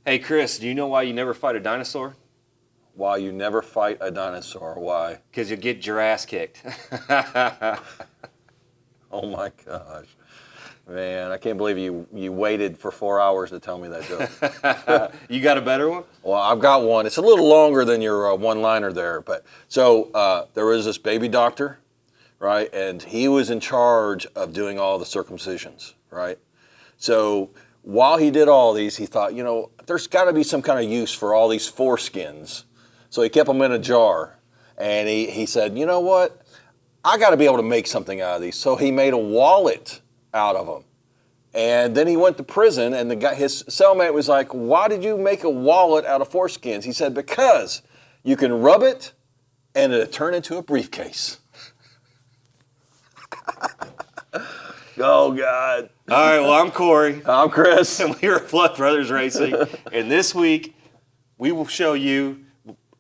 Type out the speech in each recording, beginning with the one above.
Hey, Chris, do you know why you never fight a dinosaur? Why you never fight a dinosaur? Why? Because you get your ass kicked. Oh my gosh. Man, I can't believe you waited for 4 hours to tell me that joke. You got a better one? Well, I've got one. It's a little longer than your one-liner there. But so there was this baby doctor, right? And he was in charge of doing all the circumcisions, right? So while he did all these, he thought, there's got to be some kind of use for all these foreskins. So he kept them in a jar. And he said, you know what? I got to be able to make something out of these. So he made a wallet out of them. And then he went to prison, and his cellmate was like, why did you make a wallet out of foreskins? He said, because you can rub it and it'll turn into a briefcase. Oh, God. All right, well, I'm Corey. I'm Chris. And we are Flood Brothers Racing. And this week, we will show you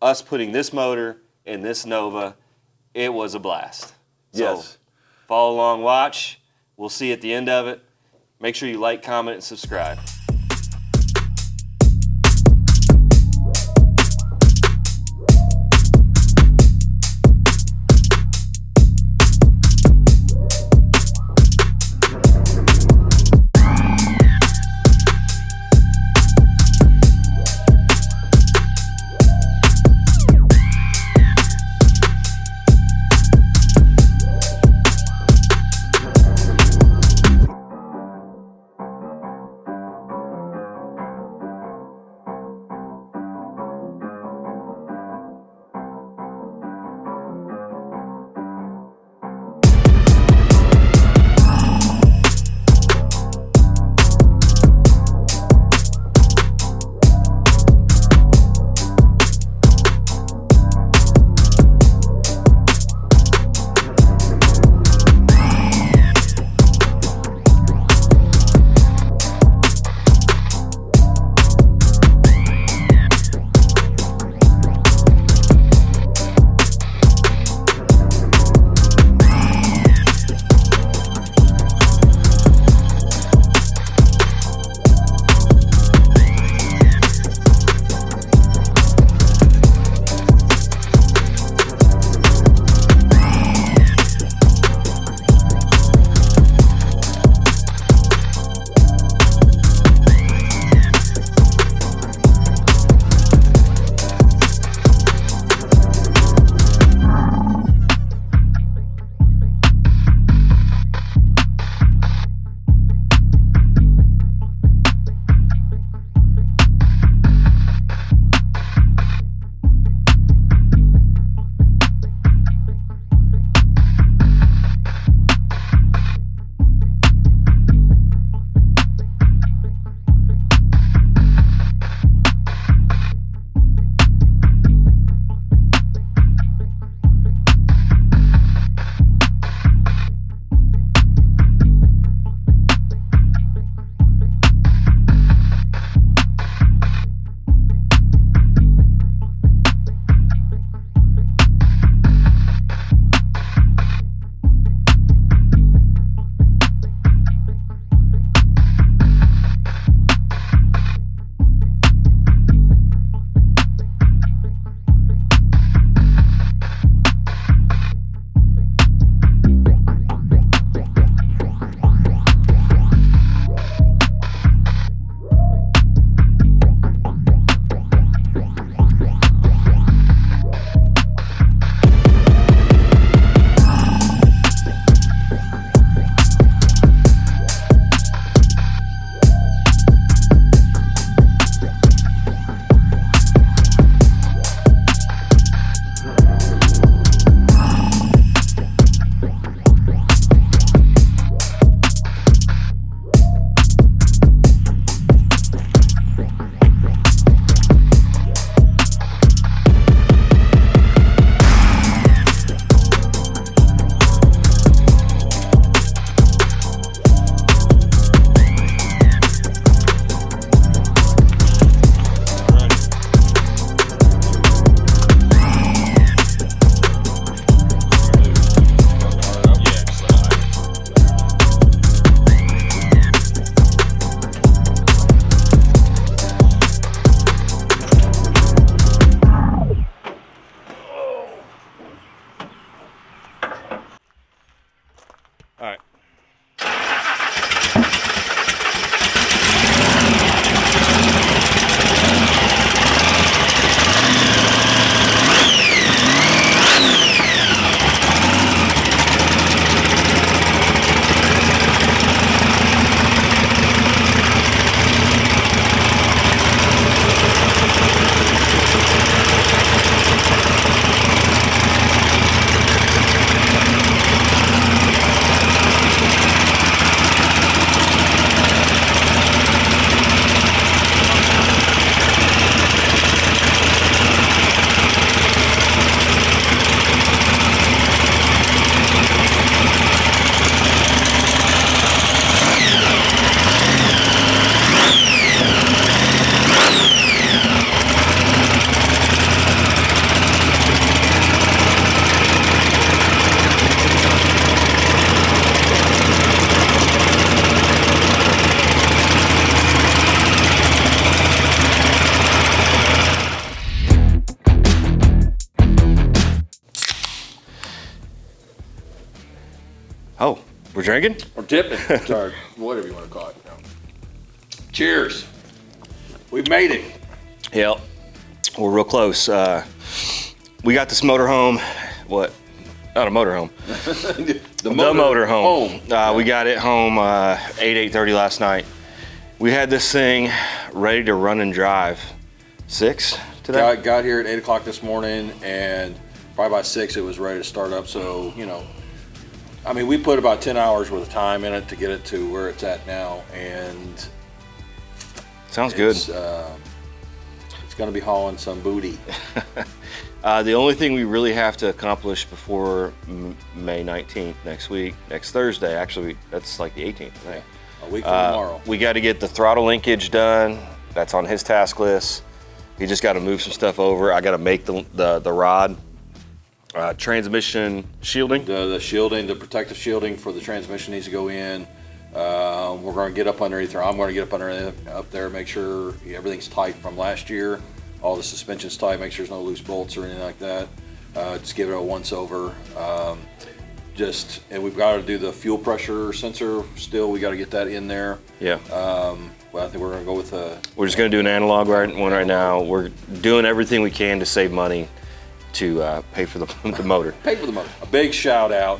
us putting this motor in this Nova. It was a blast. Yes. So follow along, watch. We'll see you at the end of it. Make sure you like, comment, and subscribe. drinking? Or tipping, or whatever you want to call it. You know. Cheers. We've made it. Yep. We're real close. We got this motorhome. What? Not a motorhome. the motorhome. We got it home 8:30 last night. We had this thing ready to run and drive. 6 today? Got here at 8 o'clock this morning, and probably by 6 it was ready to start up. So, you know, I mean, we put about 10 hours worth of time in it to get it to where it's at now, and sounds good. It's going to be hauling some booty. The only thing we really have to accomplish before May 19th, next Thursday, actually, that's like the 18th, I think. A week from tomorrow. We got to get the throttle linkage done. That's on his task list. He just got to move some stuff over. I got to make the rod. Transmission shielding. The shielding, the protective shielding for the transmission needs to go in. We're going to get up underneath there. I'm going to get up there, make sure everything's tight from last year. All the suspension's tight, make sure there's no loose bolts or anything like that. Just give it a once over. And we've got to do the fuel pressure sensor still. We got to get that in there. Yeah. Well, I think we're going to go with We're just going to do an analog one right now. We're doing everything we can to save money to pay for the motor. Pay for the motor. A big shout out,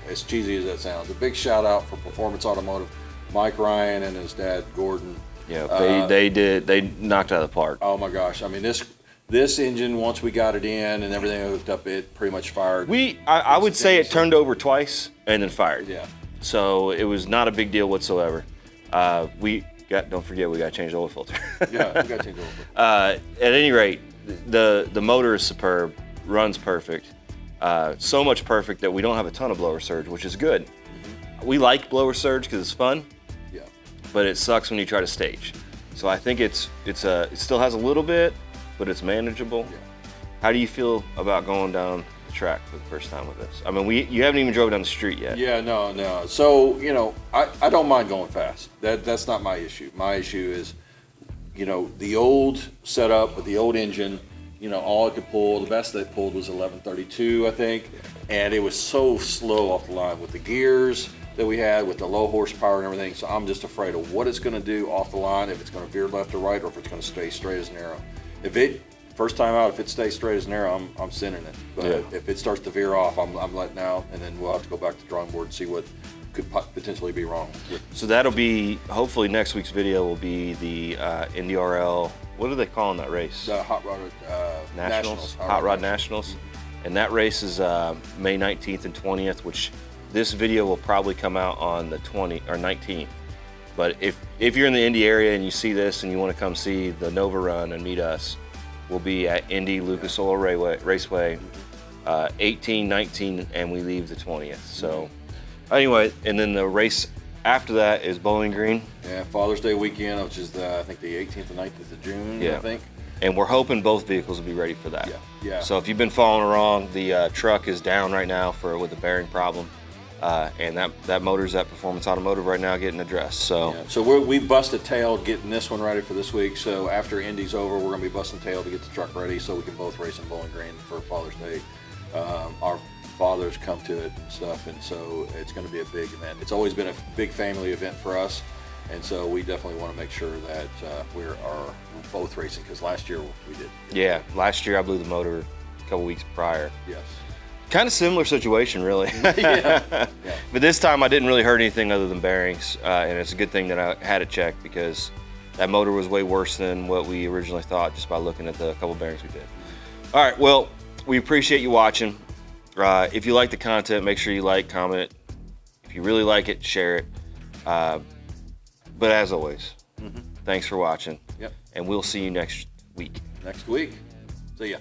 as cheesy as that sounds, a big shout out for Performance Automotive, Mike Ryan and his dad Gordon. Yeah, they knocked it out of the park. Oh my gosh! I mean, this engine, once we got it in and everything hooked up, it pretty much fired. I would say it turned over twice and then fired. Yeah. So it was not a big deal whatsoever. Don't forget we got to change the oil filter. Yeah, we got to change the oil filter. At any rate, the motor is superb, runs perfect. So much perfect that we don't have a ton of blower surge, which is good. Mm-hmm. We like blower surge because it's fun. Yeah. But it sucks when you try to stage. So I think it still has a little bit, but it's manageable. Yeah. How do you feel about going down the track for the first time with this? I mean, you haven't even drove down the street yet. Yeah, no. So, you know, I don't mind going fast. That's not my issue. My issue is, you know, the old setup with the old engine, you know, all it could pull, the best they pulled was 1132, I think. And it was so slow off the line with the gears that we had, with the low horsepower and everything. So I'm just afraid of what it's going to do off the line, if it's going to veer left or right, or if it's going to stay straight as an arrow. First time out, if it stays straight as an arrow, I'm sending it. But if it starts to veer off, I'm letting out, and then we'll have to go back to the drawing board and see what could potentially be wrong. So that'll be, hopefully next week's video will be the NDRL, what are they calling that race? The Hot Rod Nationals. Hot Rod Nationals. And that race is May 19th and 20th, which this video will probably come out on the 19th. But if you're in the Indy area and you see this and you want to come see the Nova Run and meet us, we'll be at Indy Lucas Oil Raceway, 18, 19, and we leave the 20th. So anyway, and then the race after that is Bowling Green. Yeah, Father's Day weekend, which is I think the 18th and 19th of June, I think. And we're hoping both vehicles will be ready for that. Yeah. So if you've been following along, the truck is down right now with a bearing problem. And that motor's at Performance Automotive right now getting addressed. So we busted tail getting this one ready for this week. So after Indy's over, we're going to be busting tail to get the truck ready so we can both race in Bowling Green for Father's Day. Our fathers come to it and stuff, and so it's going to be a big event. It's always been a big family event for us, and so we definitely want to make sure that we're both racing, because last year we did. Yeah, last year I blew the motor a couple weeks prior. Yes. Kind of similar situation, really. Yeah. But this time I didn't really hurt anything other than bearings, and it's a good thing that I had it checked, because that motor was way worse than what we originally thought just by looking at the couple bearings we did. All right, well, we appreciate you watching. If you like the content, make sure you like, comment. If you really like it, share it. But as always, thanks for watching. Yep. And we'll see you next week. See ya.